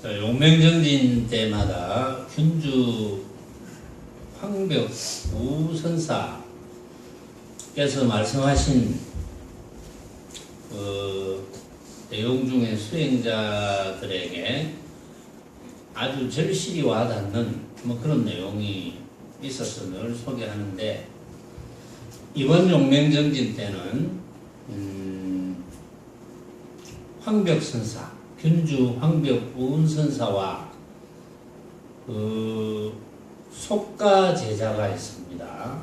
용맹정진 때마다 균주 황벽우 선사께서 말씀하신 내용 중에 수행자들에게 아주 절실히 와닿는 그런 내용이 있어서 늘 소개하는데, 이번 용맹정진 때는 황벽선사, 균주 황벽우은선사와 속가제자가 있습니다.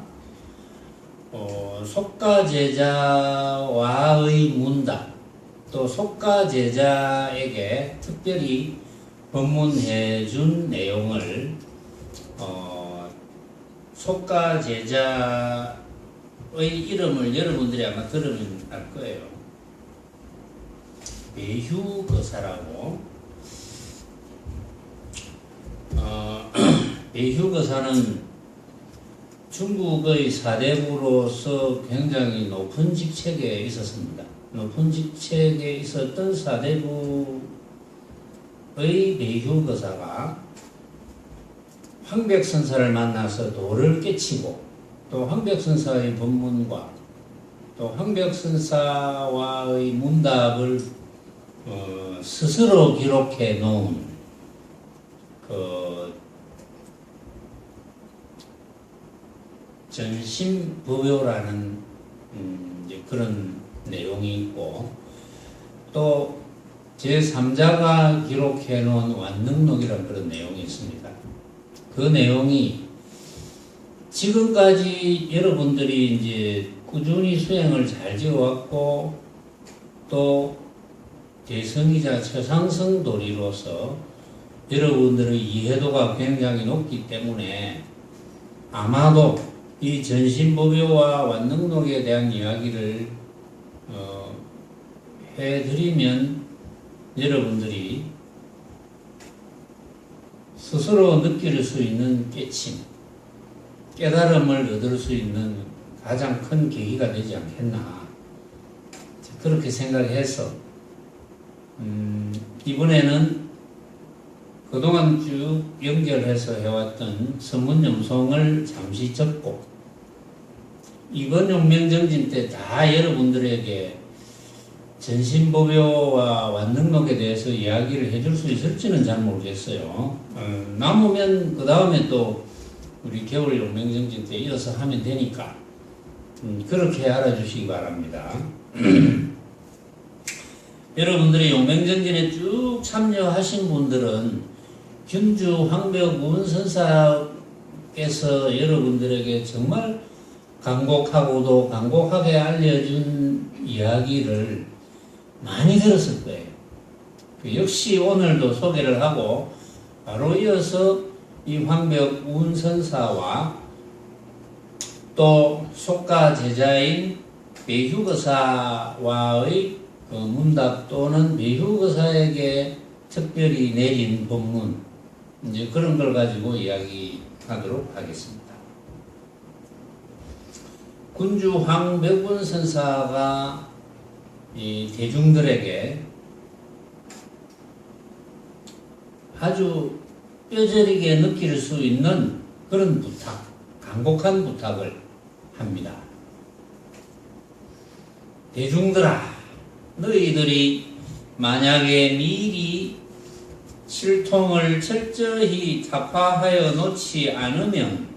속가제자와의 문답, 또 속가제자에게 특별히 법문해 준 내용을 속가제자의 이름을 여러분들이 아마 들으면 알 거예요. 배휴거사라고. 배휴거사는 중국의 사대부로서 굉장히 높은 직책에 있었습니다. 높은 직책에 있었던 사대부의 배휴거사가 황벽선사를 만나서 도를 깨치고, 또 황벽선사의 법문과 또 황벽선사와의 문답을 스스로 기록해 놓은 전심법요라는 그런 내용이 있고, 또 제3자가 기록해 놓은 완능록이라는 그런 내용이 있습니다. 그 내용이 지금까지 여러분들이 이제 꾸준히 수행을 잘 지어왔고, 또 대성이자 최상승 도리로서 여러분들의 이해도가 굉장히 높기 때문에 아마도 이 전신법요와 완능록에 대한 이야기를 해드리면 여러분들이 스스로 느낄 수 있는 깨침, 깨달음을 얻을 수 있는 가장 큰 계기가 되지 않겠나, 그렇게 생각해서 이번에는 그동안 쭉 연결해서 해왔던 선문염송을 잠시 접고, 이번 용맹정진 때 다 여러분들에게 전신법요와 완능록에 대해서 이야기를 해줄 수 있을지는 잘 모르겠어요. 남으면 그 다음에 또 우리 겨울 용맹정진 때 이어서 하면 되니까 그렇게 알아주시기 바랍니다. 여러분들이 용맹정진에 쭉 참여하신 분들은 균주 황벽우은선사께서 여러분들에게 정말 간곡하고도 간곡하게 알려준 이야기를 많이 들었을 거예요. 역시 오늘도 소개를 하고 바로 이어서 이 황벽우은선사와 또 속가제자인 배휴거사와의 문답 또는 배휴거사에게 특별히 내린 법문, 이제 그런 걸 가지고 이야기하도록 하겠습니다. 군주 황벽우은선사가 이 대중들에게 아주 뼈저리게 느낄 수 있는 그런 부탁, 간곡한 부탁을 합니다. 대중들아, 너희들이 만약에 미리 실통을 철저히 타파하여 놓지 않으면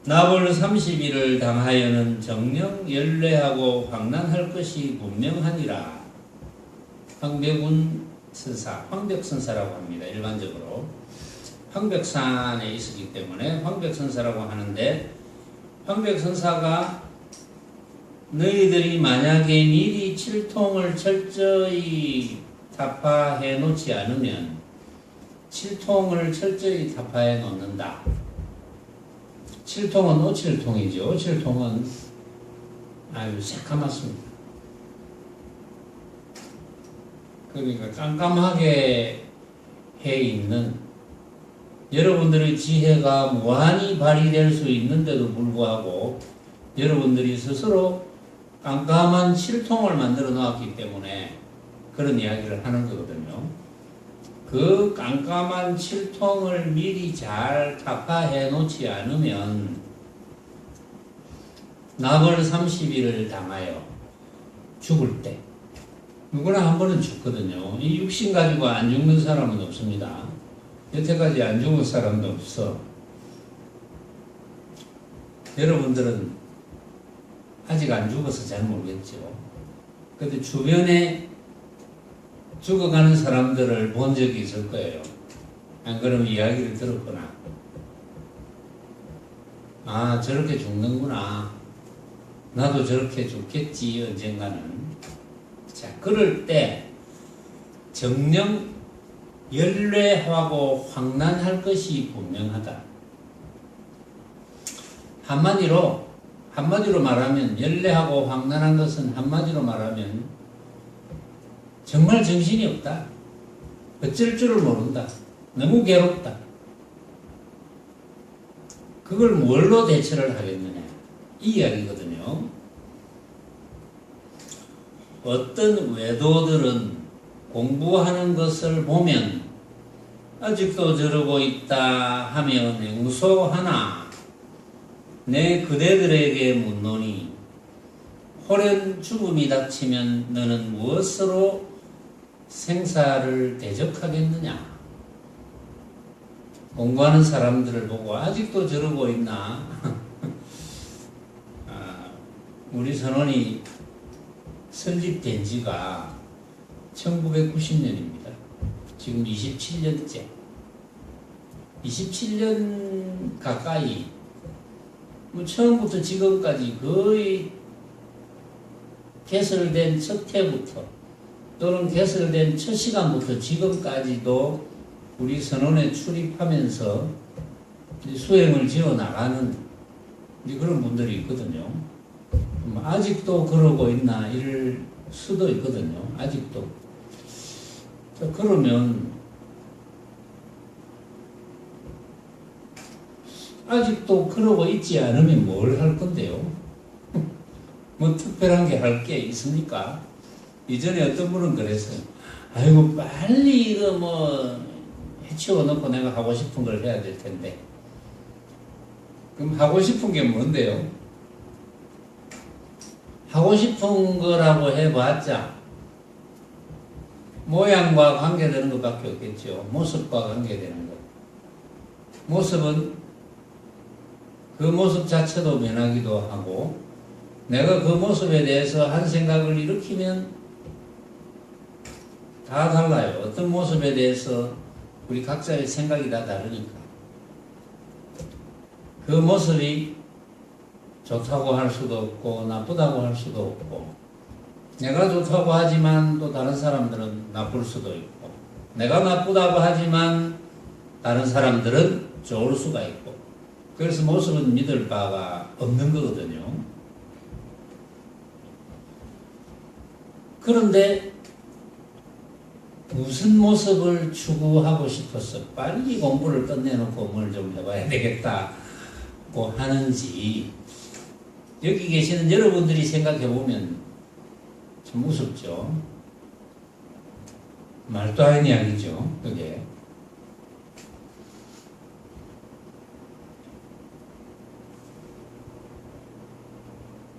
나벌 30일을 당하여는 정령 연례하고 황난할 것이 분명하니라. 황벽운 선사, 황벽선사라고 합니다. 일반적으로 황벽산에 있었기 때문에 황벽선사라고 하는데, 황벽선사가 너희들이 만약에 미리 칠통을 철저히 타파해 놓지 않으면, 칠통을 철저히 타파해 놓는다. 칠통은 오칠통이죠. 오칠통은 아주 새까맣습니다. 그러니까 깜깜하게 해 있는, 여러분들의 지혜가 무한히 발휘될 수 있는데도 불구하고 여러분들이 스스로 깜깜한 칠통을 만들어 놓았기 때문에 그런 이야기를 하는 거거든요. 그 깜깜한 칠통을 미리 잘 타파해 놓지 않으면 납을 30일을 당하여 죽을 때 누구나 한 번은 죽거든요. 이 육신 가지고 안 죽는 사람은 없습니다. 여태까지 안 죽은 사람도 없어. 여러분들은 아직 안 죽어서 잘 모르겠죠. 근데 주변에 죽어가는 사람들을 본 적이 있을 거예요. 안 그러면 이야기를 들었거나, 아, 저렇게 죽는구나. 나도 저렇게 죽겠지, 언젠가는. 자, 그럴 때 정녕 열뇌하고 황난할 것이 분명하다. 한마디로 말하면, 열뇌하고 황난한 것은 한마디로 말하면 정말 정신이 없다. 어쩔 줄을 모른다. 너무 괴롭다. 그걸 뭘로 대처를 하겠느냐, 이 이야기거든요. 어떤 외도들은 공부하는 것을 보면 아직도 저러고 있다 하며 냉소하나 내 그대들에게 묻노니 호련 죽음이 닥치면 너는 무엇으로 생사를 대적하겠느냐. 공부하는 사람들을 보고 아직도 저러고 있나. 우리 선원이 설립된 지가 1990년입니다. 지금 27년째. 27년 가까이, 처음부터 지금까지 거의 개설된 첫 해부터 또는 개설된 첫 시간부터 지금까지도 우리 선원에 출입하면서 수행을 지어 나가는 그런 분들이 있거든요. 아직도 그러고 있나 이럴 수도 있거든요. 아직도. 자, 그러면 아직도 그러고 있지 않으면 뭘 할 건데요? 뭐 특별한 게 할 게 있습니까? 이전에 어떤 분은 그랬어요. 아이고, 빨리 이거 뭐 해치워 놓고 내가 하고 싶은 걸 해야 될 텐데. 그럼 하고 싶은 게 뭔데요? 하고 싶은 거라고 해봤자 모양과 관계되는 것밖에 없겠죠. 모습과 관계되는 것. 모습은 그 모습 자체도 변하기도 하고, 내가 그 모습에 대해서 한 생각을 일으키면 다 달라요. 어떤 모습에 대해서 우리 각자의 생각이 다 다르니까. 그 모습이 좋다고 할 수도 없고 나쁘다고 할 수도 없고, 내가 좋다고 하지만 또 다른 사람들은 나쁠 수도 있고, 내가 나쁘다고 하지만 다른 사람들은 좋을 수가 있고, 그래서 모습은 믿을 바가 없는 거거든요. 그런데 무슨 모습을 추구하고 싶어서 빨리 공부를 끝내놓고 뭘 좀 해봐야 되겠다고 하는지, 여기 계시는 여러분들이 생각해보면 참 무섭죠. 말도 아닌 이야기죠, 그게.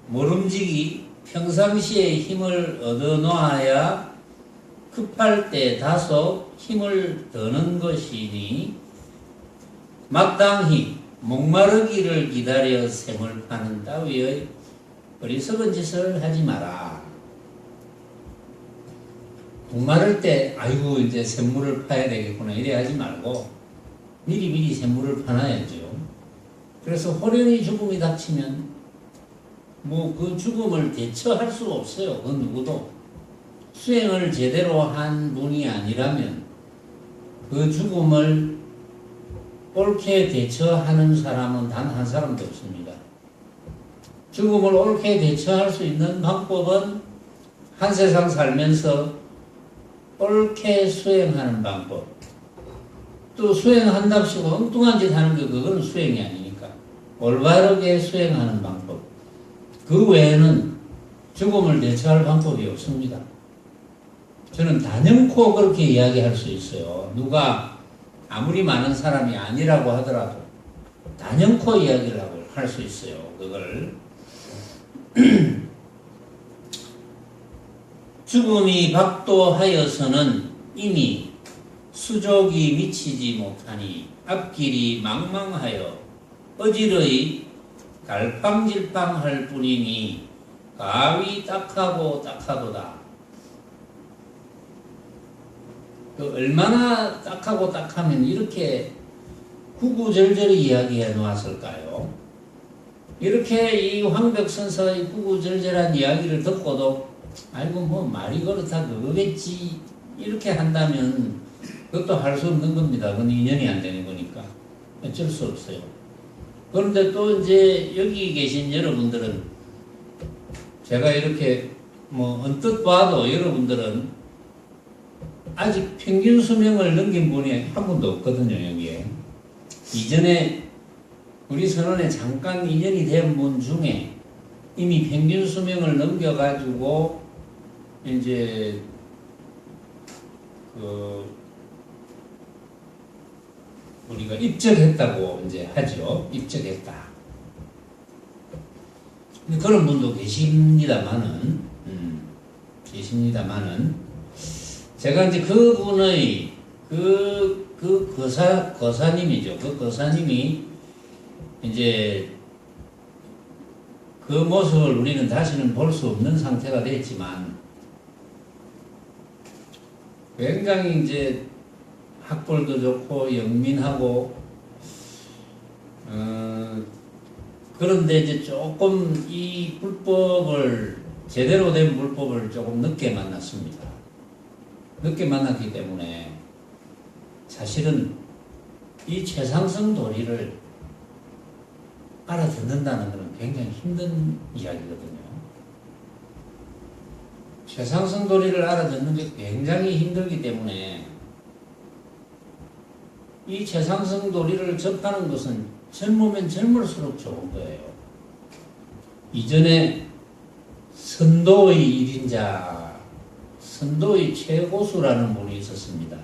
모름지기 평상시에 힘을 얻어놓아야 급할 때 다소 힘을 더는 것이니 마땅히 목마르기를 기다려 샘을 파는 따위의 어리석은 짓을 하지 마라. 목마를 때 아이고 이제 샘물을 파야 되겠구나 이래 하지 말고 미리 샘물을 파놔야죠. 그래서 호련히 죽음이 닥치면 뭐 그 죽음을 대처할 수가 없어요. 그 누구도. 수행을 제대로 한 분이 아니라면 그 죽음을 옳게 대처하는 사람은 단 한 사람도 없습니다. 죽음을 옳게 대처할 수 있는 방법은 한 세상 살면서 옳게 수행하는 방법. 또 수행한답시고 엉뚱한 짓 하는 게 그건 수행이 아니니까 올바르게 수행하는 방법. 그 외에는 죽음을 대처할 방법이 없습니다. 저는 단연코 그렇게 이야기할 수 있어요. 누가 아무리 많은 사람이 아니라고 하더라도 단연코 이야기를 하고 할 수 있어요. 그걸 죽음이 박도하여서는 이미 수족이 미치지 못하니 앞길이 망망하여 어지러이 갈팡질팡할 뿐이니 가위 딱하고 딱하도다. 얼마나 딱하고 딱하면 이렇게 구구절절히 이야기해 놓았을까요? 이렇게 이 황벽선사의 구구절절한 이야기를 듣고도 아이고 뭐 말이 그렇다 그거겠지 이렇게 한다면 그것도 할 수 없는 겁니다. 그건 인연이 안 되는 거니까 어쩔 수 없어요. 그런데 또 이제 여기 계신 여러분들은 제가 이렇게 뭐 언뜻 봐도 여러분들은 아직 평균 수명을 넘긴 분이 한 분도 없거든요. 여기에 이전에 우리 선원에 잠깐 인연이 된 분 중에 이미 평균 수명을 넘겨가지고 이제 우리가 입적했다고 이제 하죠. 입적했다. 그런 분도 계십니다만은 제가 이제 그분의 거사님이죠. 그 거사님이 이제 그 모습을 우리는 다시는 볼 수 없는 상태가 됐지만 굉장히 이제 학벌도 좋고 영민하고 그런데 이제 조금 이 불법을 제대로 된 불법을 조금 늦게 만났습니다. 늦게 만났기 때문에 사실은 이 최상승 도리를 알아듣는다는 것은 굉장히 힘든 이야기거든요. 최상승 도리를 알아듣는 게 굉장히 힘들기 때문에 이 최상승 도리를 접하는 것은 젊으면 젊을수록 좋은 거예요. 이전에 선도의 1인자, 선도의 최고수라는 분이 있었습니다.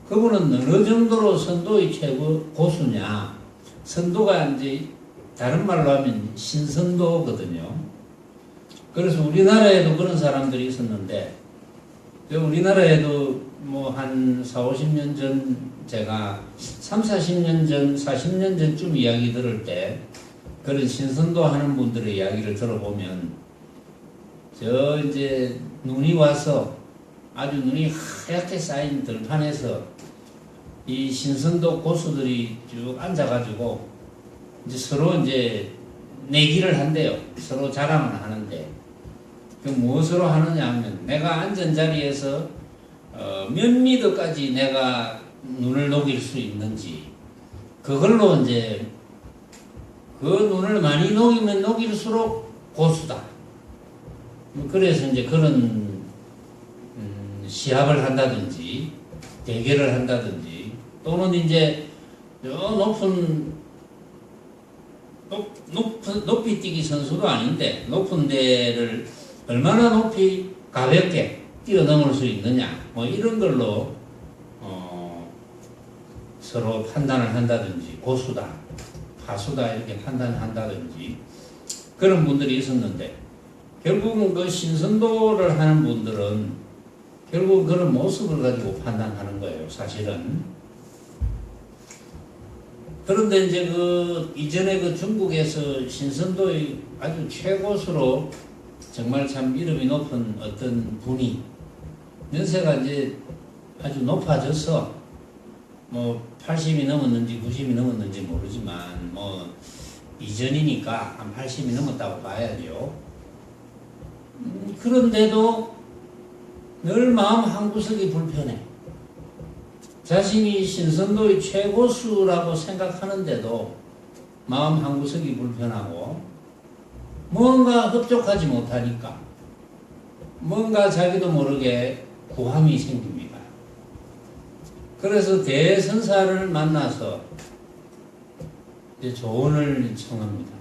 그분은 어느 정도로 선도의 최고수냐? 선도가 이제 다른 말로 하면 신선도거든요. 그래서 우리나라에도 그런 사람들이 있었는데, 우리나라에도 뭐 한 40, 50년 전 제가 30, 40년 전, 40년 전쯤 이야기 들을 때 그런 신선도 하는 분들의 이야기를 들어보면 저 이제 눈이 와서 아주 눈이 하얗게 쌓인 들판에서 이 신선도 고수들이 쭉 앉아가지고 이제 서로 이제 내기를 한대요. 서로 자랑을 하는데 그 무엇으로 하느냐 하면 내가 앉은 자리에서 몇 미터까지 내가 눈을 녹일 수 있는지 그걸로 이제 그 눈을 많이 녹이면 녹일수록 고수다. 그래서 이제 그런 시합을 한다든지 대결을 한다든지 또는 이제 높이 뛰기 선수도 아닌데 높은 데를 얼마나 높이 가볍게 뛰어넘을 수 있느냐 뭐 이런 걸로 서로 판단을 한다든지 고수다 파수다 이렇게 판단한다든지 그런 분들이 있었는데 결국은 그 신선도를 하는 분들은 결국 그런 모습을 가지고 판단하는 거예요. 사실은. 그런데 이제 이전에 중국에서 신선도의 아주 최고수로 정말 참 이름이 높은 어떤 분이 연세가 이제 아주 높아져서 뭐 80이 넘었는지 90이 넘었는지 모르지만 뭐 이전이니까 한 80이 넘었다고 봐야죠. 그런데도 늘 마음 한구석이 불편해. 자신이 신선도의 최고수라고 생각하는데도 마음 한구석이 불편하고 뭔가 흡족하지 못하니까 뭔가 자기도 모르게 구함이 생깁니다. 그래서 대선사를 만나서 이제 조언을 청합니다.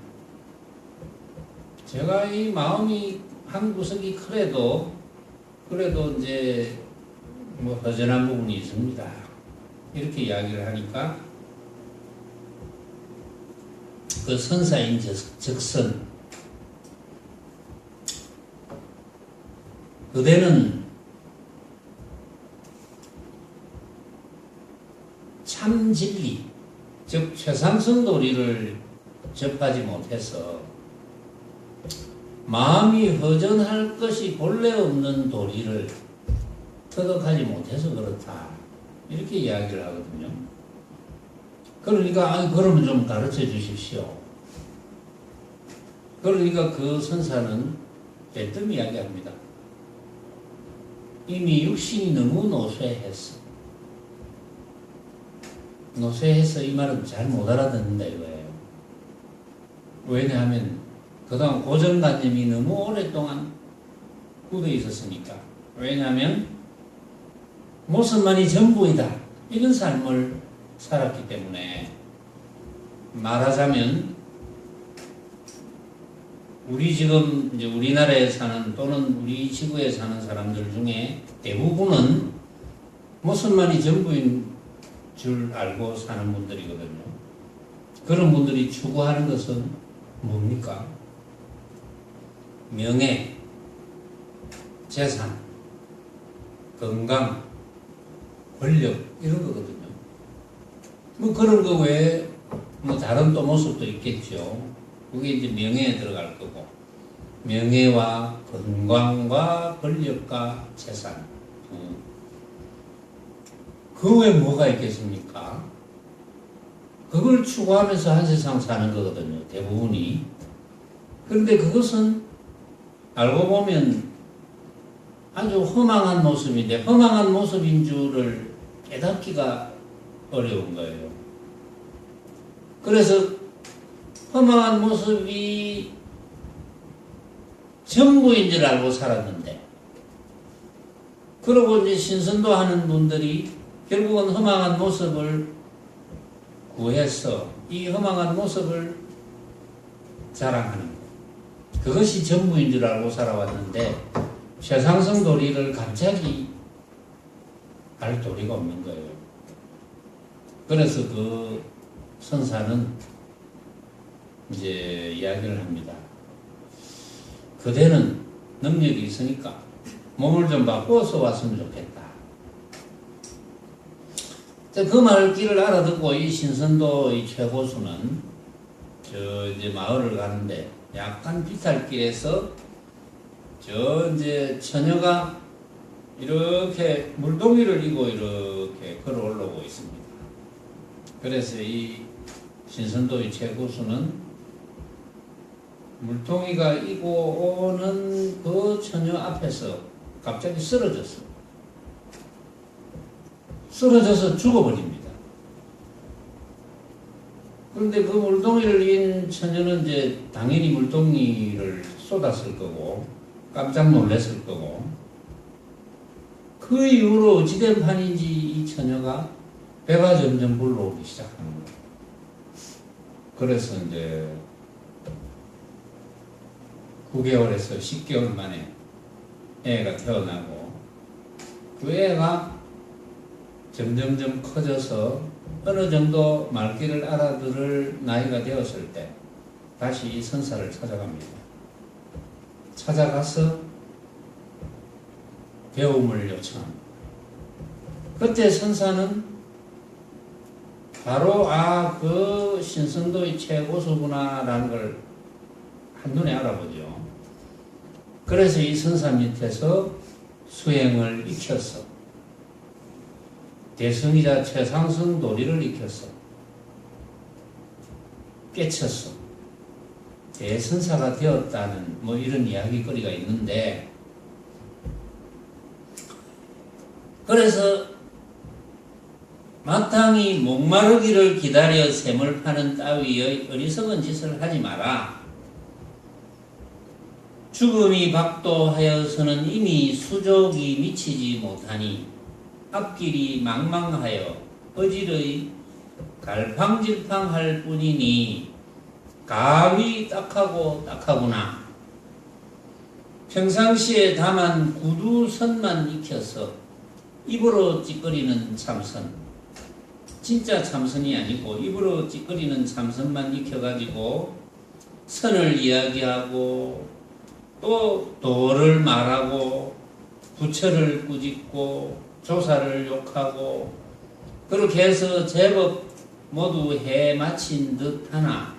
제가 이 마음이 한구석이 그래도 그래도 이제 뭐 허전한 부분이 있습니다. 이렇게 이야기를 하니까 그 선사인 적선 그대는 참 진리 즉 최상승 도리를 접하지 못해서 마음이 허전할 것이 본래 없는 도리를 터득하지 못해서 그렇다. 이렇게 이야기를 하거든요. 그러니까 그러면 좀 가르쳐 주십시오. 그러니까 그 선사는 대뜸 이야기합니다. 이미 육신이 너무 노쇠했어. 노쇠해서 이 말은 잘 못 알아듣는다 이거예요. 왜냐하면 그동안 고정관념이 너무 오랫동안 굳어 있었으니까. 왜냐하면 모습만이 전부이다. 이런 삶을 살았기 때문에 말하자면 우리 지금 이제 우리나라에 사는 또는 우리 지구에 사는 사람들 중에 대부분은 모습만이 전부인 줄 알고 사는 분들이거든요. 그런 분들이 추구하는 것은 뭡니까? 명예, 재산, 건강, 권력 이런 거거든요. 뭐 그런 거 외에 뭐 다른 또 모습도 있겠죠. 그게 이제 명예에 들어갈 거고 명예와 건강과 권력과 재산 그 외에 뭐가 있겠습니까? 그걸 추구하면서 한 세상 사는 거거든요. 대부분이. 그런데 그것은 알고 보면 아주 허망한 모습인데 허망한 모습인 줄을 깨닫기가 어려운 거예요. 그래서 허망한 모습이 전부인 줄 알고 살았는데 그러고 이제 신선도 하는 분들이 결국은 허망한 모습을 구해서 이 허망한 모습을 자랑하는 것. 그것이 전부인 줄 알고 살아왔는데 최상승 도리를 갑자기 알 도리가 없는 거예요. 그래서 그 선사는 이제 이야기를 합니다. 그대는 능력이 있으니까 몸을 좀 바꾸어서 왔으면 좋겠다. 그 말귀를 알아듣고 이 신선도 이 최고수는 저 이제 마을을 가는데 약간 비탈길에서 저 이제 처녀가 이렇게 물동이를 이고 이렇게 걸어 올라오고 있습니다. 그래서 이 신선도의 최고수는 물동이가 이고 오는 그 처녀 앞에서 갑자기 쓰러졌어. 쓰러져서 죽어버립니다. 그런데 그 물동이를 인 처녀는 이제 당연히 물동이를 쏟았을 거고 깜짝 놀랐을 거고 그 이후로 어찌된 판인지 이 처녀가 배가 점점 불러오기 시작하는 거예요. 그래서 이제 9개월에서 10개월 만에 애가 태어나고 그 애가 점점점 커져서 어느 정도 말귀를 알아들을 나이가 되었을 때 다시 이 선사를 찾아갑니다. 찾아가서 배움을 요청합니다. 그때 선사는 바로 그 신선도의 최고수구나라는 걸 한눈에 알아보죠. 그래서 이 선사 밑에서 수행을 익혔어. 대승이자 최상승 도리를 익혔어. 깨쳤어. 대선사가 되었다는 뭐 이런 이야기거리가 있는데 그래서 마땅히 목마르기를 기다려 샘을 파는 따위의 어리석은 짓을 하지 마라. 죽음이 박도하여서는 이미 수족이 미치지 못하니 앞길이 망망하여 어질의 갈팡질팡할 뿐이니 가위 딱하고 딱하구나. 평상시에 다만 구두선만 익혀서 입으로 찌꺼리는 참선, 진짜 참선이 아니고 입으로 찌꺼리는 참선만 익혀가지고 선을 이야기하고 또 도를 말하고 부처를 꾸짖고 조사를 욕하고 그렇게 해서 제법 모두 해 마친 듯 하나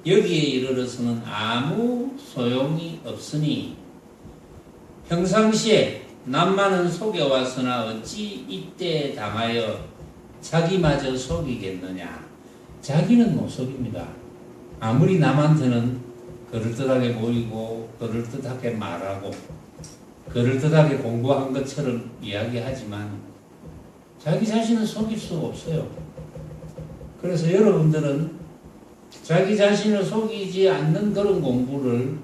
여기에 이르러서는 아무 소용이 없으니 평상시에 남만은 속여왔으나 어찌 이때 당하여 자기마저 속이겠느냐. 자기는 못 속입니다. 아무리 남한테는 그럴듯하게 보이고 그럴듯하게 말하고 그럴듯하게 공부한 것처럼 이야기하지만 자기 자신은 속일 수가 없어요. 그래서 여러분들은 자기 자신을 속이지 않는 그런 공부를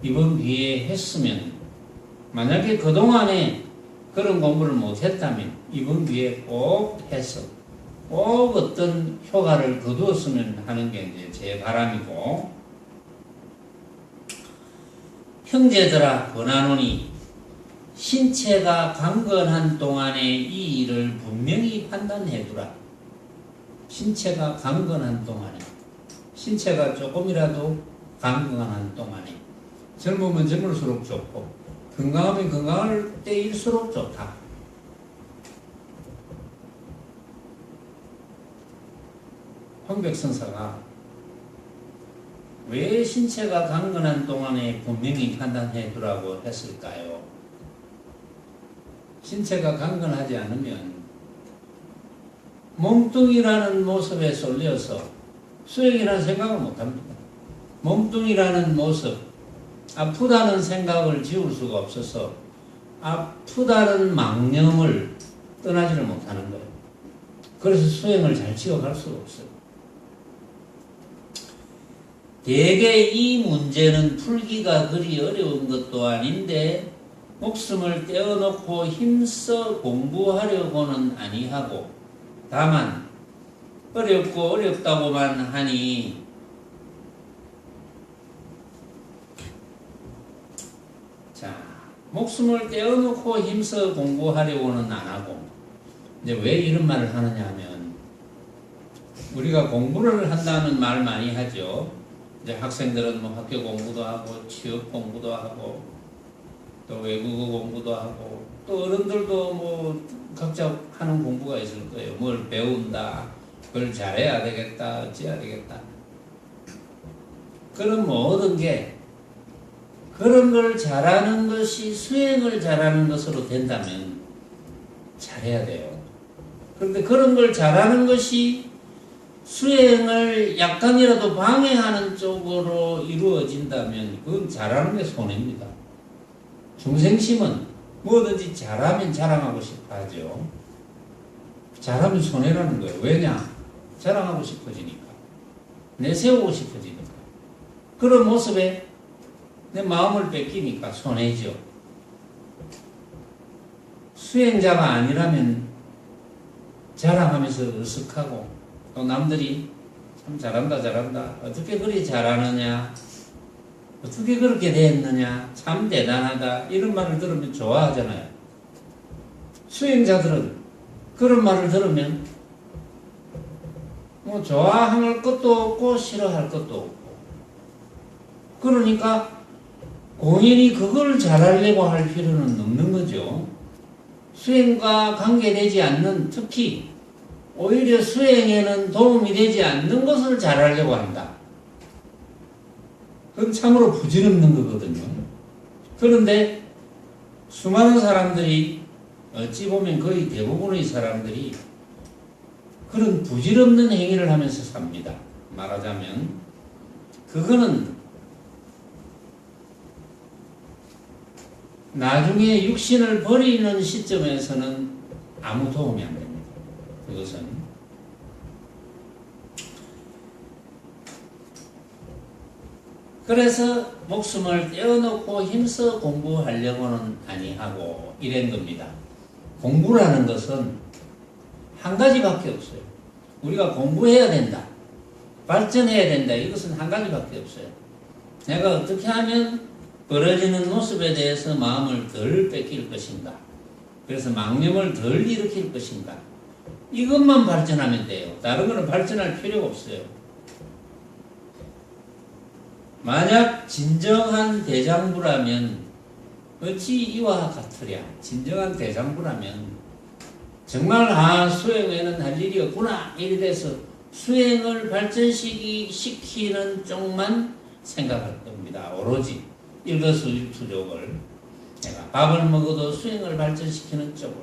이번 기회에 했으면, 만약에 그동안에 그런 공부를 못했다면 이번 기회에 꼭 해서 꼭 어떤 효과를 거두었으면 하는 게 이제 제 바람이고, 형제들아 권하노니 신체가 강건한 동안에 이 일을 분명히 판단해두라. 신체가 강건한 동안에, 신체가 조금이라도 강건한 동안에, 젊으면 젊을수록 좋고 건강하면 건강할 때일수록 좋다. 황백선사가 왜 신체가 강건한 동안에 분명히 판단해 두라고 했을까요? 신체가 강건하지 않으면 몸뚱이라는 모습에 쏠려서 수행이라는 생각을 못합니다. 몸뚱이라는 모습, 아프다는 생각을 지울 수가 없어서 아프다는 망념을 떠나지를 못하는 거예요. 그래서 수행을 잘 지어갈 수가 없어요. 대개 이 문제는 풀기가 그리 어려운 것도 아닌데 목숨을 떼어놓고 힘써 공부하려고는 아니하고 다만 어렵고 어렵다고만 하니 자, 목숨을 떼어놓고 힘써 공부하려고는 안 하고, 근데 왜 이런 말을 하느냐 하면 우리가 공부를 한다는 말 많이 하죠. 이제 학생들은 뭐 학교 공부도 하고 취업 공부도 하고 또 외국어 공부도 하고 또 어른들도 뭐 각자 하는 공부가 있을 거예요. 뭘 배운다, 그걸 잘해야 되겠다, 어찌해야 되겠다. 그런 모든 게 그런 걸 잘하는 것이 수행을 잘하는 것으로 된다면 잘해야 돼요. 그런데 그런 걸 잘하는 것이 수행을 약간이라도 방해하는 쪽으로 이루어진다면 그건 잘하는 게 손해입니다. 중생심은 뭐든지 잘하면 자랑하고 싶어 하죠. 잘하면 손해라는 거예요. 왜냐? 자랑하고 싶어지니까. 내세우고 싶어지니까. 그런 모습에 내 마음을 뺏기니까 손해죠. 수행자가 아니라면 자랑하면서 으쓱하고 또 남들이 참 잘한다 잘한다 어떻게 그리 잘하느냐 어떻게 그렇게 됐느냐 참 대단하다 이런 말을 들으면 좋아하잖아요. 수행자들은 그런 말을 들으면 뭐 좋아할 것도 없고 싫어할 것도 없고 그러니까 공연히 그걸 잘하려고 할 필요는 없는 거죠. 수행과 관계되지 않는, 특히 오히려 수행에는 도움이 되지 않는 것을 잘하려고 한다. 그건 참으로 부질없는 거거든요. 그런데 수많은 사람들이, 어찌 보면 거의 대부분의 사람들이 그런 부질없는 행위를 하면서 삽니다. 말하자면 그거는 나중에 육신을 버리는 시점에서는 아무 도움이 안 됩니다. 그것은 그래서 목숨을 떼어놓고 힘써 공부하려고는 아니하고 이런 겁니다. 공부라는 것은 한 가지밖에 없어요. 우리가 공부해야 된다, 발전해야 된다, 이것은 한 가지밖에 없어요. 내가 어떻게 하면 벌어지는 모습에 대해서 마음을 덜 뺏길 것인가? 그래서 망념을 덜 일으킬 것인가? 이것만 발전하면 돼요. 다른 거는 발전할 필요가 없어요. 만약 진정한 대장부라면 어찌 이와 같으랴? 진정한 대장부라면 정말 수행에는 할 일이 없구나 이래 돼서 수행을 발전시키는 쪽만 생각할 겁니다. 오로지 일거수일투족을 내가 밥을 먹어도 수행을 발전시키는 쪽을,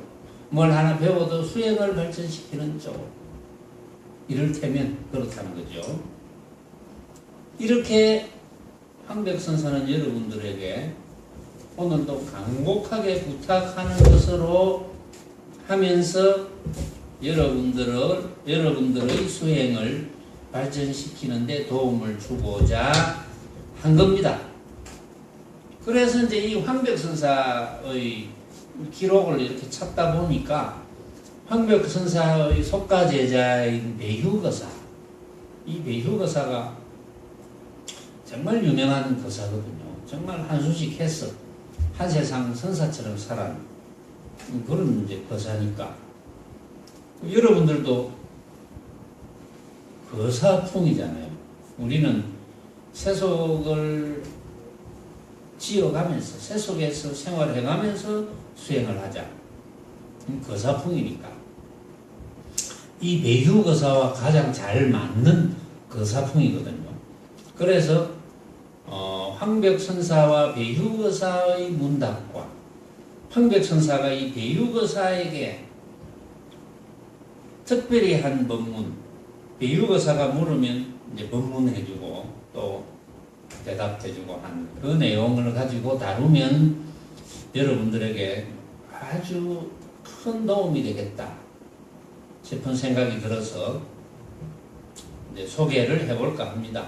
뭘 하나 배워도 수행을 발전시키는 쪽을, 이를테면 그렇다는 거죠. 이렇게 황백선사는 여러분들에게 오늘도 간곡하게 부탁하는 것으로 하면서 여러분들의 수행을 발전시키는 데 도움을 주고자 한 겁니다. 그래서 이제 이 황백선사의 기록을 이렇게 찾다 보니까 황백선사의 속가제자인 배휴거사, 이 배휴거사가 정말 유명한 거사거든요. 정말 한수씩 해서 한 세상 선사처럼 살아는 그런 이제 거사니까 여러분들도 거사풍이잖아요. 우리는 세속을 지어가면서 세속에서 생활해가면서 수행을 하자. 거사풍이니까 이 배휴거사와 가장 잘 맞는 거사풍이거든요. 그래서 황백선사와 배휴거사의 문답과 황백선사가 이 배휴거사에게 특별히 한 법문, 배휴거사가 물으면 이제 법문해주고 또 대답해주고 한 그 내용을 가지고 다루면 여러분들에게 아주 큰 도움이 되겠다 싶은 생각이 들어서 이제 소개를 해볼까 합니다.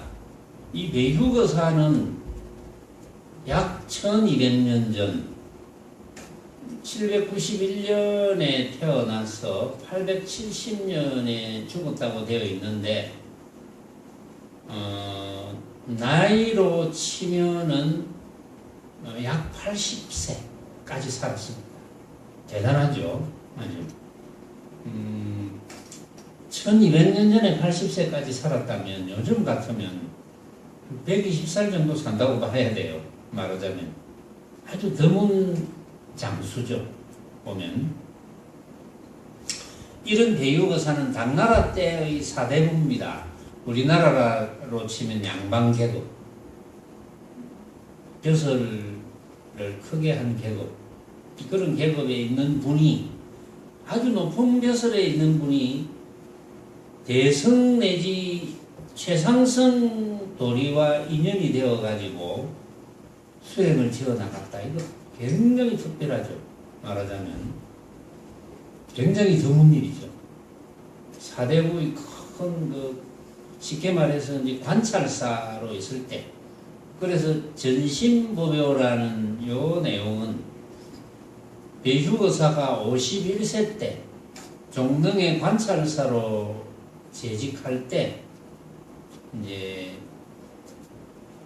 이 배휴거사는 약 1200년 전 791년에 태어나서 870년에 죽었다고 되어 있는데 나이로 치면은 약 80세까지 살았습니다. 대단하죠? 아주 1200년 전에 80세까지 살았다면 요즘 같으면 120살 정도 산다고 봐야 돼요. 말하자면 아주 드문 장수죠. 보면 이런 배휴거사는 당나라 때의 사대부입니다. 우리나라로 치면 양반계급, 벼슬을 크게 한 계급, 그런 계급에 있는 분이, 아주 높은 벼슬에 있는 분이 대성 내지 최상승 도리와 인연이 되어가지고 수행을 지어나갔다. 이거 굉장히 특별하죠. 말하자면 굉장히 드문 일이죠. 사대부의 큰 쉽게 말해서 이제 관찰사로 있을 때, 그래서 전심보묘라는 요 내용은 배휴거사가 51세 때 종릉의 관찰사로 재직할 때 이제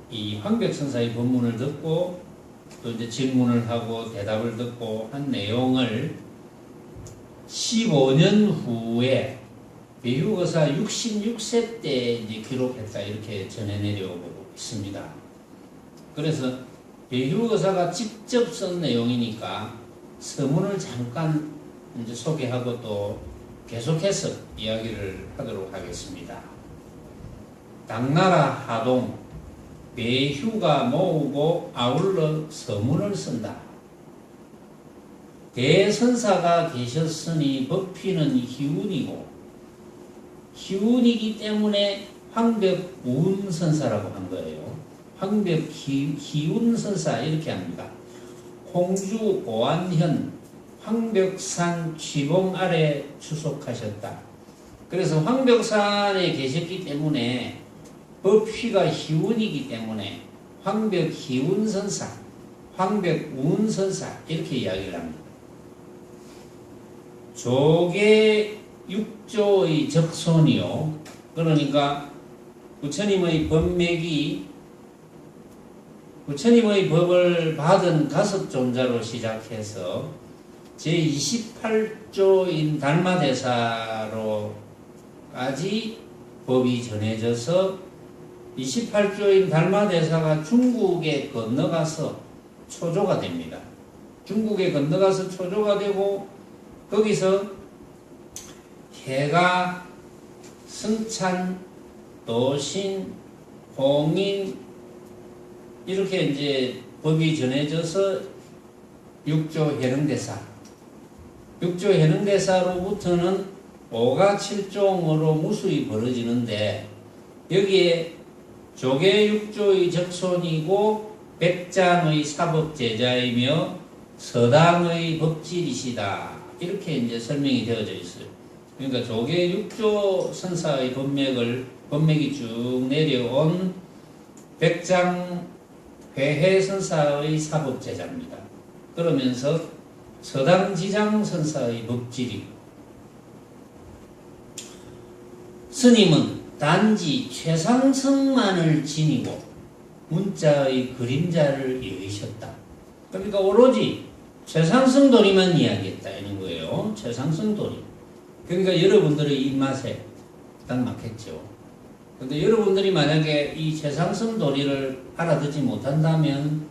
이 황백선사의 법문을 듣고 또 이제 질문을 하고 대답을 듣고 한 내용을 15년 후에 배휴거사 66세 때 이제 기록했다 이렇게 전해 내려오고 있습니다. 그래서 배휴거사가 직접 쓴 내용이니까 서문을 잠깐 이제 소개하고 또 계속해서 이야기를 하도록 하겠습니다. 당나라 하동 배휴가 모으고 아울러 서문을 쓴다. 대선사가 계셨으니 법피는 희운이고 희운이기 때문에 황백운선사라고 한 거예요. 황백희운선사 이렇게 합니다. 홍주 오안현 황백산 취봉 아래 추속하셨다. 그래서 황백산에 계셨기 때문에 법휘가 희운이기 때문에 황백희운선사, 황백운선사 이렇게 이야기를 합니다. 조계 육조의 적손이요. 그러니까 부처님의 법맥이 부처님의 법을 받은 가섭존자로 시작해서 제28조인 달마대사로까지 법이 전해져서 28조인 달마대사가 중국에 건너가서 초조가 됩니다. 중국에 건너가서 초조가 되고 거기서 해가, 승찬, 도신, 홍인 이렇게 이제 법이 전해져서 육조 해능대사, 육조 해능대사로부터는 오가 칠종으로 무수히 벌어지는데 여기에 조계 육조의 적손이고 백장의 사법제자이며 서당의 법질이시다. 이렇게 이제 설명이 되어져 있어요. 그러니까 조계 육조 선사의 법맥이 쭉 내려온 백장 회해 선사의 사법제자입니다. 그러면서 서당지장 선사의 법질이고 스님은 단지 최상승만을 지니고 문자의 그림자를 여의셨다. 그러니까 오로지 최상승도리만 이야기했다 이런 거예요. 최상승도리. 그러니까 여러분들의 입맛에 딱 맞겠죠. 근데 여러분들이 만약에 이 최상승도리를 알아듣지 못한다면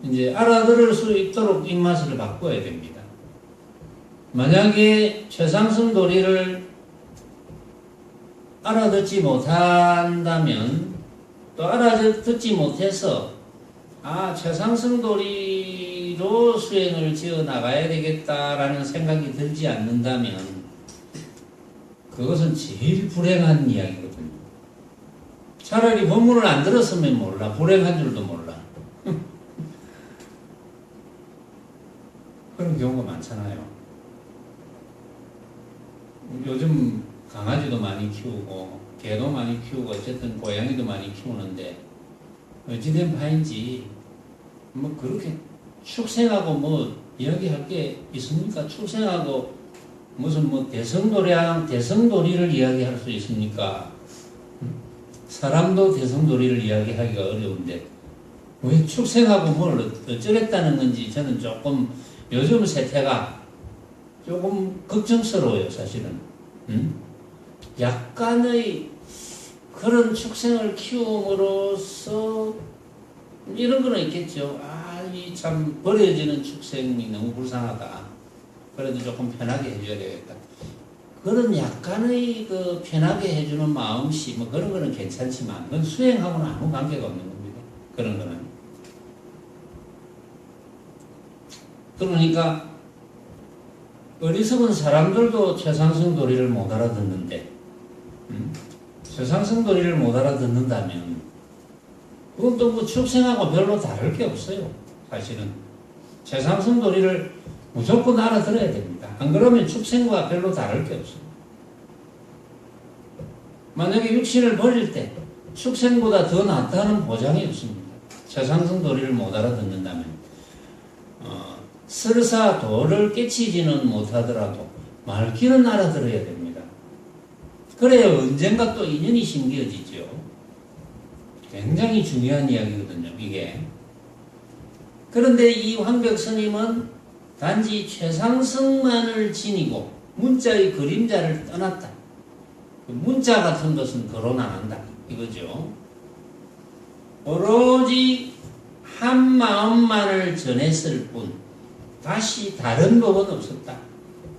이제 알아들을 수 있도록 입맛을 바꿔야 됩니다. 만약에 최상승도리를 알아듣지 못한다면 또 알아듣지 못해서 최상승도리로 수행을 지어 나가야 되겠다라는 생각이 들지 않는다면 그것은 제일 불행한 이야기거든요. 차라리 법문을 안 들었으면 몰라. 불행한 줄도 몰라. 그런 경우가 많잖아요. 요즘 강아지도 많이 키우고 개도 많이 키우고 어쨌든 고양이도 많이 키우는데 어찌된 바인지 뭐 그렇게 축생하고 뭐 이야기할 게 있습니까? 축생하고 무슨 뭐 대성도리를 이야기할 수 있습니까? 사람도 대성도리를 이야기하기가 어려운데 왜 축생하고 뭘 어쩌랬다는 건지 저는 조금 요즘 세태가 조금 걱정스러워요, 사실은. 약간의 그런 축생을 키움으로써 이런 거는 있겠죠. 이 참 버려지는 축생이 너무 불쌍하다. 그래도 조금 편하게 해줘야 되겠다. 그런 약간의 그 편하게 해주는 마음씨, 뭐 그런 거는 괜찮지만, 그건 수행하고는 아무 관계가 없는 겁니다. 그런 거는. 그러니까, 어리석은 사람들도 최상승 도리를 못 알아듣는데, 최상승 도리를 못 알아듣는다면, 그건 또 뭐 축생하고 별로 다를 게 없어요. 사실은. 최상승 도리를 무조건 알아들어야 됩니다. 안 그러면 축생과 별로 다를 게 없어요. 만약에 육신을 버릴 때 축생보다 더 낫다는 보장이 없습니다. 최상승 도리를 못 알아듣는다면 설사 도를 깨치지는 못하더라도 말귀는 알아들어야 됩니다. 그래야 언젠가 또 인연이 심겨지죠. 굉장히 중요한 이야기거든요, 이게. 그런데 이 황벽 스님은 단지 최상승만을 지니고 문자의 그림자를 떠났다. 문자 같은 것은 거론 안 한다. 이거죠. 오로지 한 마음만을 전했을 뿐 다시 다른 법은 없었다.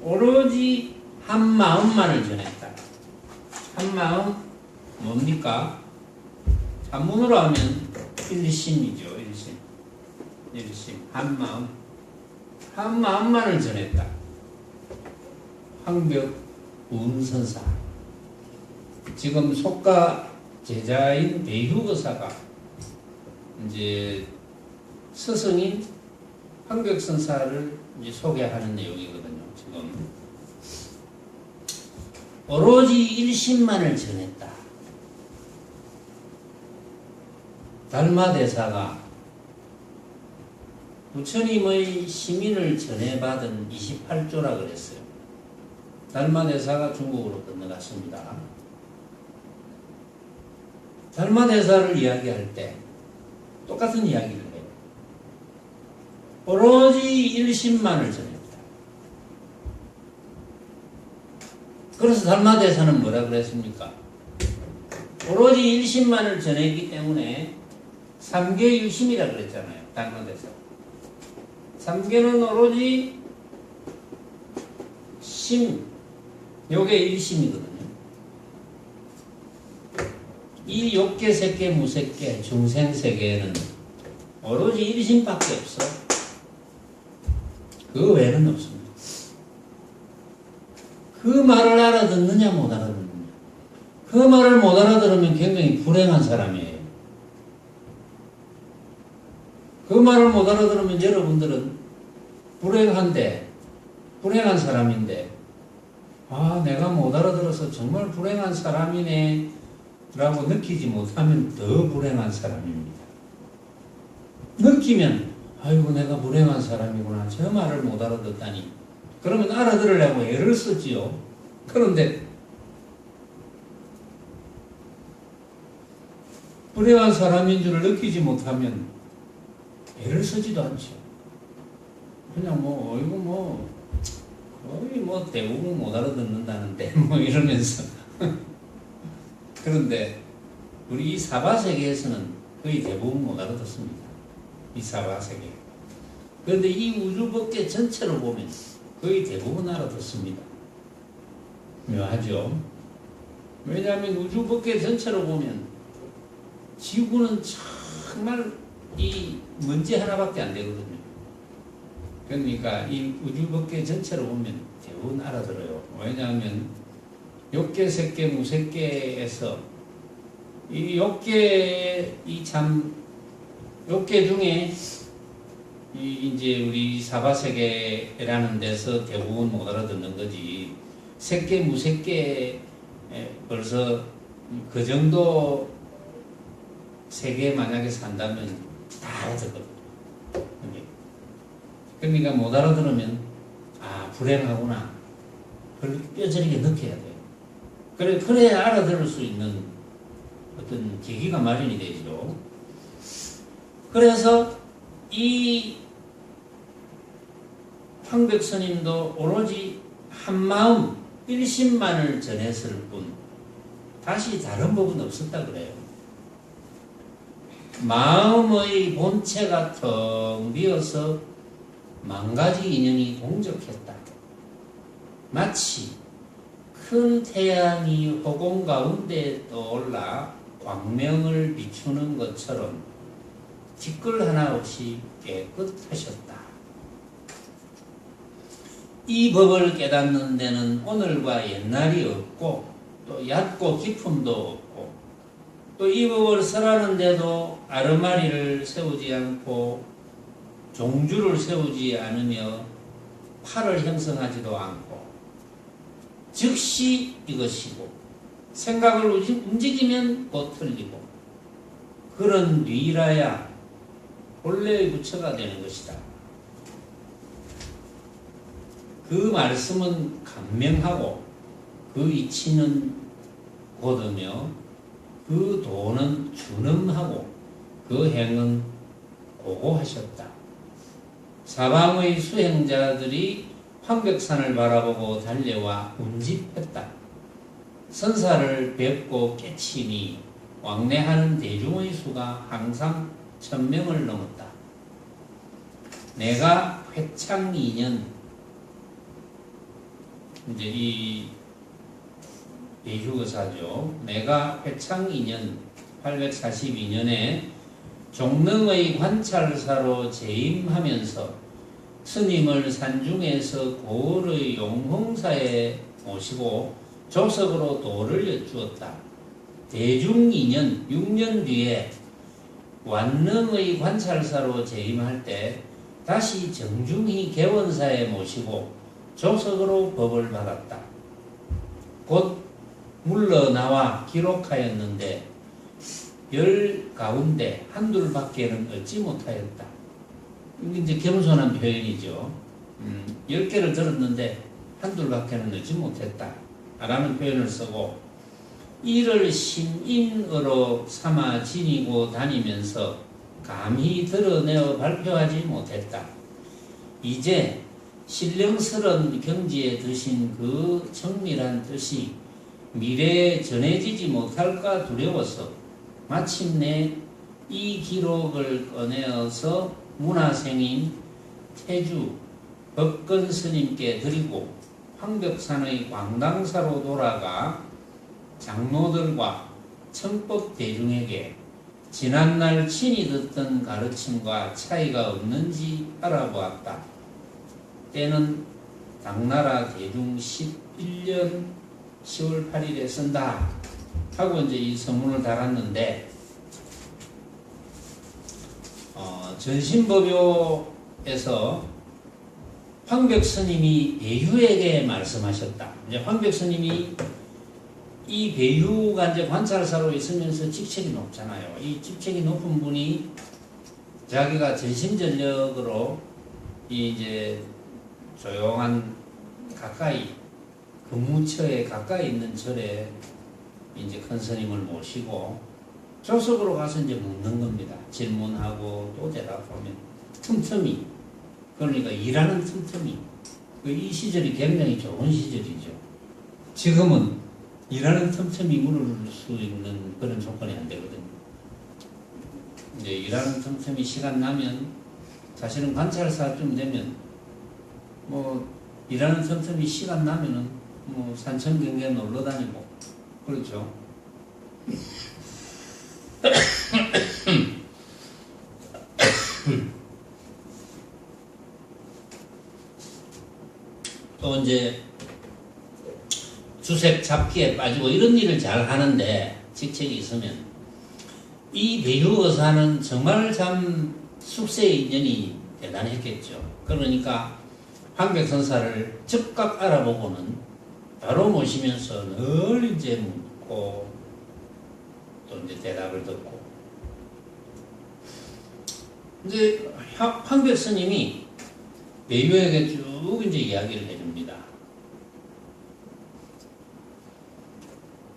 오로지 한 마음만을 전했다. 한 마음 뭡니까? 한문으로 하면 일심이죠. 일심. 한 마음. 한 마음만을 전했다. 황벽 운선사. 지금 속가 제자인 대휴거사가 이제 스승인 황벽선사를 이제 소개하는 내용이거든요. 지금 오로지 일심만을 전했다. 달마대사가 부처님의 시민을 전해받은 28조라 그랬어요. 달마대사가 중국으로 건너갔습니다. 달마대사를 이야기할 때 똑같은 이야기를 해요. 오로지 일심만을 전합니다. 그래서 달마대에서는 뭐라 그랬습니까? 오로지 일심만을 전했기 때문에 삼계유심이라 그랬잖아요. 달마대에서. 삼계는 오로지 심, 요게 일심이거든요. 이 욕계, 색계, 무색계, 중생세계에는 오로지 일심밖에 없어. 그 외에는 없습니다. 그 말을 알아듣느냐 못 알아듣느냐. 그 말을 못 알아들으면 굉장히 불행한 사람이에요. 그 말을 못 알아들으면 여러분들은 불행한 사람인데, 아, 내가 못 알아들어서 정말 불행한 사람이네 라고 느끼지 못하면 더 불행한 사람입니다. 느끼면 아이고 내가 불행한 사람이구나, 저 말을 못 알아듣다니, 그러면 알아들으려고 애를 쓰지요. 그런데 불행한 사람인 줄을 느끼지 못하면 애를 쓰지도 않죠. 그냥 거의 대부분 못 알아듣는다는데 이러면서 그런데 우리 이 사바세계에서는 거의 대부분 못 알아듣습니다. 이 사바세계. 그런데 이 우주법계 전체로 보면 거의 대부분 알아듣습니다. 묘하죠? 왜냐하면 우주법계 전체로 보면 지구는 정말 이 먼지 하나밖에 안 되거든요. 그러니까 이 우주법계 전체로 보면 대부분 알아들어요. 왜냐하면 욕계, 색계, 무색계에서 이 욕계, 욕계 중에 이제 우리 사바세계라는 데서 대부분 못 알아듣는 거지. 색계, 무색계 벌써 그 정도 세계에 만약에 산다면 다 알아듣거든요. 그러니까 못 알아들으면 아, 불행하구나. 그걸 뼈저리게 느껴야 돼요. 그래야 알아들을 수 있는 어떤 계기가 마련이 되죠. 그래서 이 황백스님도 오로지 한마음 일심만을 전했을 뿐 다시 다른 법은 없었다 그래요. 마음의 본체가 텅 비어서 만가지 인연이 공적했다. 마치 큰 태양이 허공 가운데 떠올라 광명을 비추는 것처럼 티끌 하나 없이 깨끗하셨다. 이 법을 깨닫는 데는 오늘과 옛날이 없고 또 얕고 깊음도 없고 또 이 법을 설하는데도 아르마리를 세우지 않고 종주를 세우지 않으며 팔을 형성하지도 않고 즉시 이것이고 생각을 움직이면 곧 틀리고 그런 뉘라야 본래의 부처가 되는 것이다. 그 말씀은 간명하고 그 이치는 곧으며 그 도는 준엄하고 그 행은 고고하셨다. 사방의 수행자들이 황백산을 바라보고 달려와 운집했다. 선사를 뵙고 깨치니 왕래하는 대중의 수가 항상 1000명을 넘었다. 내가 회창 2년, 이제 이 예휴거사죠. 내가 회창 2년 842년에 종릉의 관찰사로 재임하면서 스님을 산중에서 고을의 용흥사에 모시고 조석으로 도를 여쭈었다. 대중 2년, 6년 뒤에 완능의 관찰사로 재임할 때 다시 정중히 개원사에 모시고 조석으로 법을 받았다. 곧 물러나와 기록하였는데 10 가운데 한둘밖에는 얻지 못하였다. 이제 겸손한 표현이죠. 10개를 들었는데 한둘밖에는 얻지 못했다 라는 표현을 쓰고 이를 신인으로 삼아 지니고 다니면서 감히 드러내어 발표하지 못했다. 이제 신령스런 경지에 드신 그 정밀한 뜻이 미래에 전해지지 못할까 두려워서 마침내 이 기록을 꺼내어서 문화생인 태주 법근 스님께 드리고 황벽산의 광당사로 돌아가 장로들과 청법 대중에게 지난날 친히 듣던 가르침과 차이가 없는지 알아보았다. 때는 당나라 대중 11년 10월 8일에 쓴다 하고 이제 이 서문을 달았는데, 전신법요에서 황벽스님이 배유에게 말씀하셨다. 이제 황벽스님이 이 배유가 이제 관찰사로 있으면서 직책이 높잖아요. 이 직책이 높은 분이 자기가 전심전력으로 이제 조용한 가까이 근무처에 가까이 있는 절에 이제 큰 스님을 모시고 조석으로 가서 이제 묻는 겁니다. 질문하고 또 대답하면 틈틈이, 그러니까 일하는 틈틈이. 이 시절이 굉장히 좋은 시절이죠. 지금은 일하는 틈틈이 물을 수 있는 그런 조건이 안 되거든요. 이제 일하는 틈틈이 시간 나면 사실은 관찰사쯤 되면 뭐 일하는 틈틈이 시간 나면은 뭐 산천 경계 놀러 다니고 그렇죠. 또 이제 주색 잡기에 빠지고 이런 일을 잘 하는데 직책이 있으면 이 배유의사는 정말 참 숙세의 인연이 대단했겠죠. 그러니까 황백선사를 즉각 알아보고는 바로 모시면서 늘 이제 묻고 또 이제 대답을 듣고, 이제 황백스님이 배유에게 쭉 이제 이야기를 해줍니다.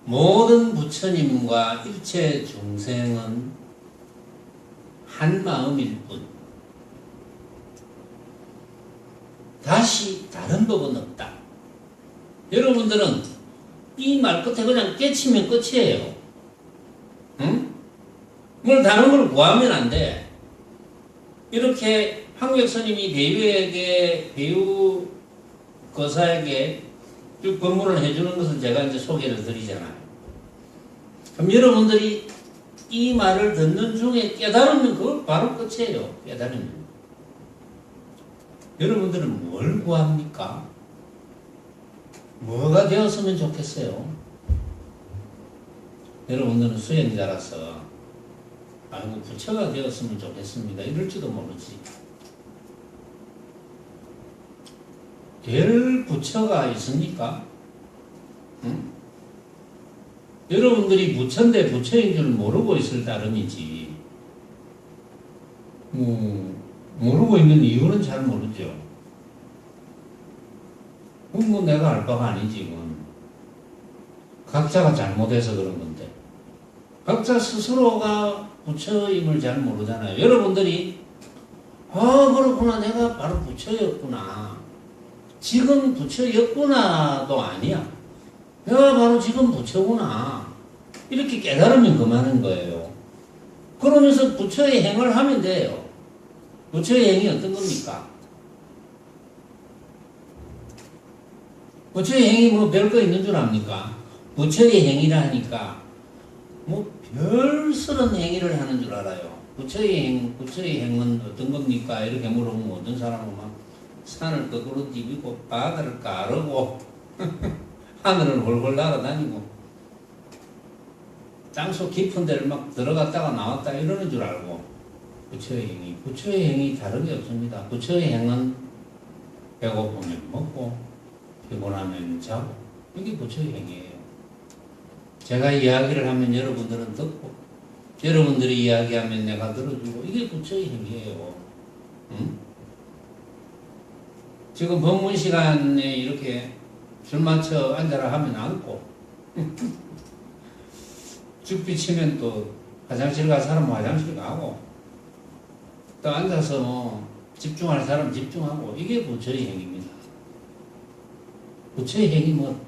모든 부처님과 일체 중생은 한 마음일 뿐 다시 다른 법은 없다. 여러분들은 이 말 끝에 그냥 깨치면 끝이에요. 응? 뭘 다른 걸 구하면 안 돼. 이렇게 황백스님이 배유 거사에게 쭉 법문을 해주는 것을 제가 이제 소개를 드리잖아요. 그럼 여러분들이 이 말을 듣는 중에 깨달으면 그걸 바로 끝이에요. 깨달으면. 여러분들은 뭘 구합니까? 뭐가 되었으면 좋겠어요? 여러분들은 수행자라서 아이고 부처가 되었으면 좋겠습니다 이럴지도 모르지. 될 부처가 있습니까? 응? 여러분들이 부처인데 부처인 줄 모르고 있을 따름이지. 모르고 있는 이유는 잘 모르죠. 그건 뭐 내가 알 바가 아니지. 이건 각자가 잘못해서 그런 건데 각자 스스로가 부처임을 잘 모르잖아요. 여러분들이 그렇구나, 내가 바로 부처였구나, 지금 부처였구나도 아니야. 내가 바로 지금 부처구나 이렇게 깨달으면 그만인 거예요. 그러면서 부처의 행을 하면 돼요. 부처의 행이 어떤 겁니까? 부처의 행이 뭐 별거 있는 줄 압니까? 부처의 행위라 하니까 뭐 별스런 행위를 하는 줄 알아요. 부처의 행은 어떤 겁니까? 이렇게 물어보면 어떤 사람은 막 산을 거꾸로 디비고 바다를 가르고 하늘을 훨훨 날아다니고 땅속 깊은 데를 막 들어갔다가 나왔다 이러는 줄 알고. 부처의 행위 다른 게 없습니다. 부처의 행은 배고프면 먹고 피곤하면 자고, 이게 부처의 행위예요. 제가 이야기를 하면 여러분들은 듣고, 여러분들이 이야기하면 내가 들어주고, 이게 부처의 행위예요. 응? 지금 법문 시간에 이렇게 줄 맞춰 앉아라 하면 앉고 죽 비치면 또 화장실 가서 사람 화장실 가고 또 앉아서 뭐 집중할 사람 집중하고 이게 부처의 행위입니다. 부처의 행위 뭐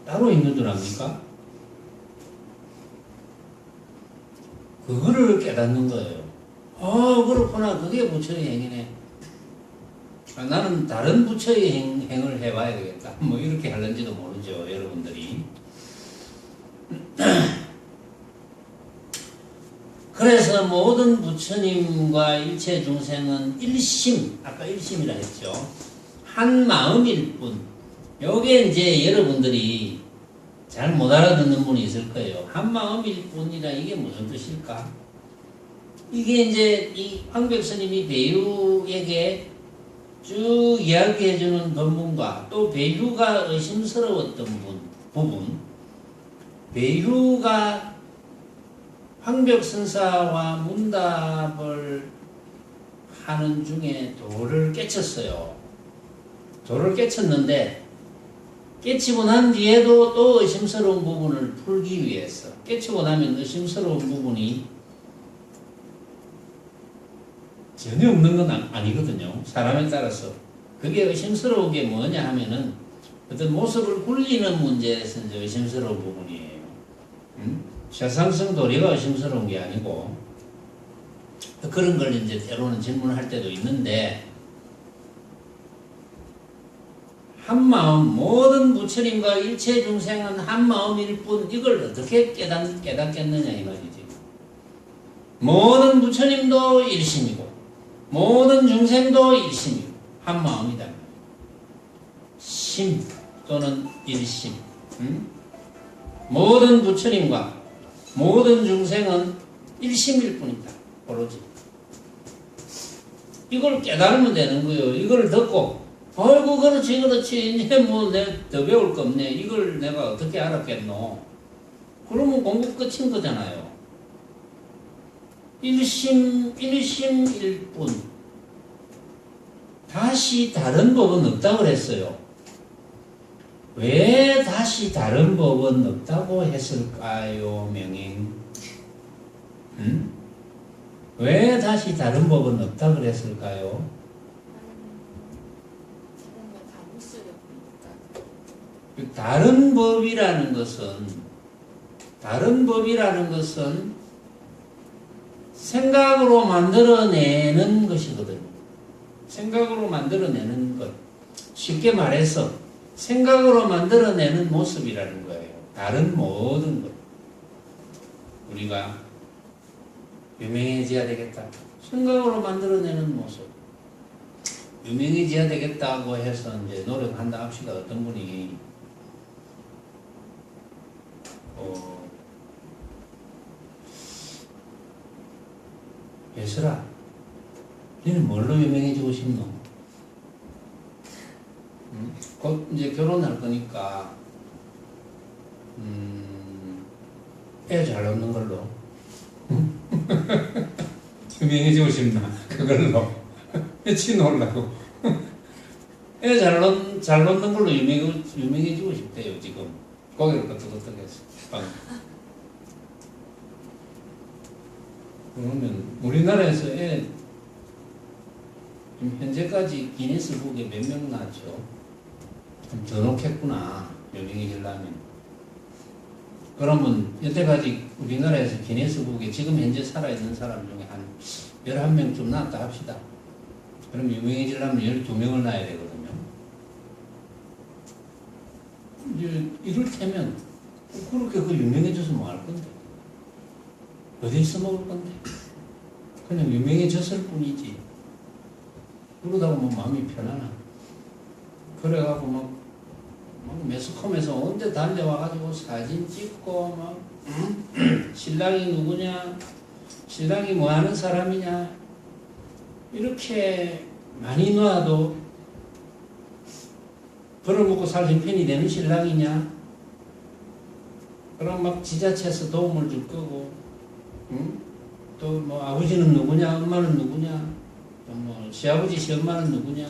따로 있는 줄 압니까? 그거를 깨닫는 거예요. 그렇구나. 그게 부처의 행위네. 나는 다른 부처의 행을 해봐야 되겠다. 뭐 이렇게 할는지도 모르죠, 여러분들이. 그래서 모든 부처님과 일체 중생은 일심, 아까 일심이라 했죠. 한 마음일 뿐. 요게 이제 여러분들이 잘 못 알아듣는 분이 있을 거예요. 한 마음일 뿐이라 이게 무슨 뜻일까? 이게 이제 이 황백 스님이 배유에게 쭉 이야기해주는 본문과 또 배유가 의심스러웠던 부분, 배유가 황벽 선사와 문답을 하는 중에 도를 깨쳤어요. 도를 깨쳤는데 깨치고 난 뒤에도 또 의심스러운 부분을 풀기 위해서 깨치고 나면 의심스러운 부분이 전혀 없는 건 아니거든요. 사람에 따라서. 그게 의심스러운 게 뭐냐 하면은 어떤 모습을 굴리는 문제에서 이제 의심스러운 부분이에요. 샤상성 도리가 의심스러운 게 아니고 그런 걸 이제 때로는 질문할 때도 있는데 한 마음, 모든 부처님과 일체 중생은 한 마음일 뿐 이걸 어떻게 깨닫겠느냐 이 말이지. 모든 부처님도 일심이고 모든 중생도 일심이고 한 마음이다. 심 또는 일심. 모든 부처님과 모든 중생은 일심일 뿐이다. 오로지. 이걸 깨달으면 되는 거예요. 이걸 듣고 아이고 그렇지 이제 뭐 내 더 배울 거 없네. 이걸 내가 어떻게 알았겠노. 그러면 공부 끝인 거잖아요. 일심일 뿐. 다시 다른 법은 없다고 그랬어요. 왜 다시 다른 법은 없다고 했을까요, 명인? 왜 다시 다른 법은 없다고 그랬을까요? 다른 법이라는 것은 생각으로 만들어내는 것이거든요. 생각으로 만들어내는 것. 쉽게 말해서 생각으로 만들어내는 모습이라는 거예요. 다른 모든 것. 우리가 유명해져야 되겠다. 생각으로 만들어내는 모습. 유명해져야 되겠다고 해서 이제 노력한다 합시다. 어떤 분이 예슬아, 너는 뭘로 유명해지고 싶노? 곧 이제 결혼할 거니까 애 잘 낳는 걸로 유명해지고 싶나? 그걸로 며칠 놀라고 애 잘 놓는 걸로 유명해지고 싶대요. 지금 고개를 끄덕끄덕해서 그러면 우리나라에서 지금 현재까지 기네스북에 몇 명 나왔죠? 좀 더 놓겠구나. 유명해지려면. 그러면 여태까지 우리나라에서 기네스북에 지금 현재 살아있는 사람 중에 한 11명쯤 나왔다 합시다. 그럼 유명해지려면 12명을 낳아야 되거든요. 이제 이를테면 그렇게 유명해져서 뭐 할 건데? 어디서 먹을 건데? 그냥 유명해졌을 뿐이지. 그러다가 뭐 마음이 편하나? 그래갖고 막 매스컴에서 온데 달려와가지고 사진 찍고 막 신랑이 누구냐? 신랑이 뭐 하는 사람이냐? 이렇게 많이 놔도 벌어먹고 살 형편이 되는 신랑이냐? 그럼 막 지자체에서 도움을 줄 거고, 또 뭐 아버지는 누구냐, 엄마는 누구냐, 또 뭐 시아버지, 시엄마는 누구냐,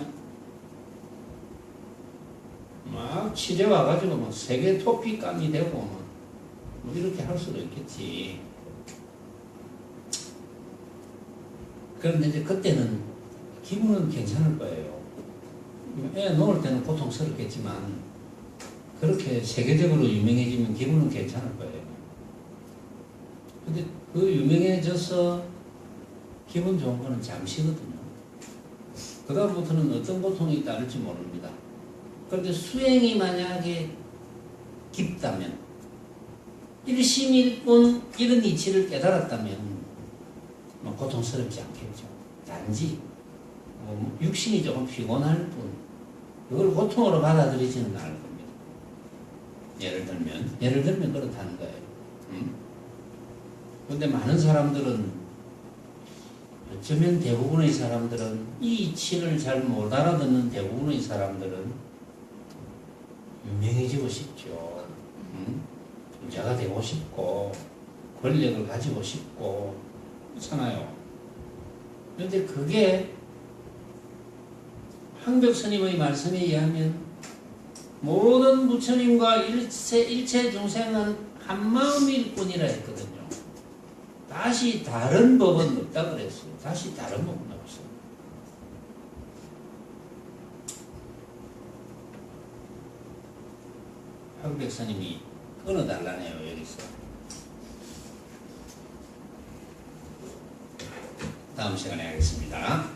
막 취재 와가지고 막 세계 토픽감이 되고 뭐 이렇게 할 수도 있겠지. 그런데 이제 그때는 기분은 괜찮을 거예요. 애 놓을 때는 고통스럽겠지만 그렇게 세계적으로 유명해지면 기분은 괜찮을 거예요. 근데 그 유명해져서 기분 좋은 거는 잠시거든요. 그 다음부터는 어떤 고통이 따를지 모릅니다. 그런데 수행이 만약에 깊다면, 일심일분 이런 이치를 깨달았다면 고통스럽지 않겠죠. 단지 육신이 조금 피곤할 뿐, 그걸 고통으로 받아들이지는 않을 겁니다. 예를 들면 그렇다는 거예요. 그런데 많은 사람들은, 어쩌면 대부분의 사람들은, 이 이치를 잘 못 알아듣는 대부분의 사람들은 유명해지고 싶죠. 부자가 되고 싶고 권력을 가지고 싶고 그렇잖아요. 그런데 그게 황벽 스님의 말씀에 의하면 모든 부처님과 일체 중생은 한 마음일 뿐이라 했거든요. 다시 다른 법은 없다 그랬어요. 다시 다른 법은 없어요. 황벽 스님이 끊어달라네요, 여기서. 다음 시간에 하겠습니다.